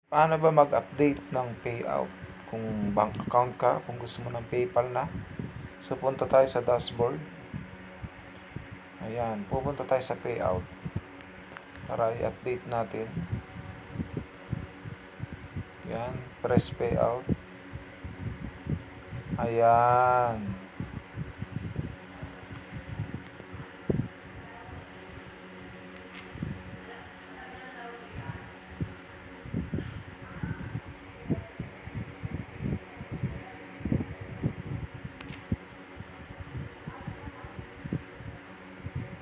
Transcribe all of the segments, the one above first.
Paano ba mag-update ng payout? Kung bank account ka, kung gusto mo ng PayPal na. So, punta tayo sa dashboard. Ayan, pupunta tayo sa payout para i-update natin. Ayan, press payout. Ayan.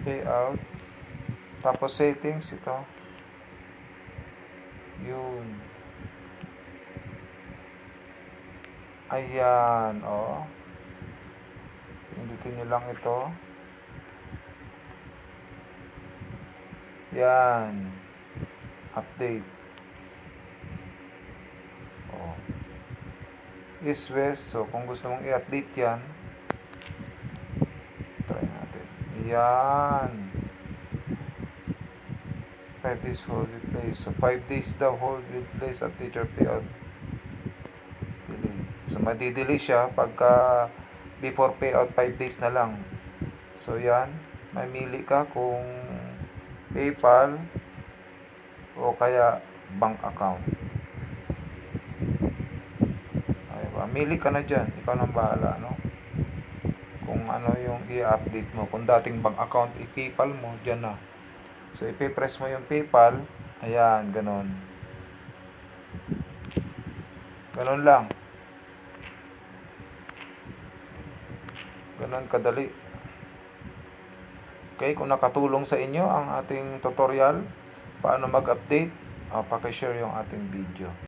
Payout. Tapos settings ito. Yun. Ayan, oh. Pindutin nyo lang ito. Yan. Update. Oh. East West. So, kung gusto mong i-update yan, try natin. Yan. 5 days hold with place. So, 5 days daw hold with place. Update your payout. Delay. So, madidelay siya pagka before payout 5 days na lang. So, yan. Mamili ka kung PayPal o kaya bank account. Ay, mamili ka na dyan. Ikaw nang bahala, no? Kung ano yung i-update mo. Kung dating bank account, i-PayPal mo, dyan na. So, ipipress mo yung PayPal. Ayan, ganon. Ganon lang. Ganon kadali. Okay, kung nakatulong sa inyo ang ating tutorial, paano mag-update, pakishare yung ating video.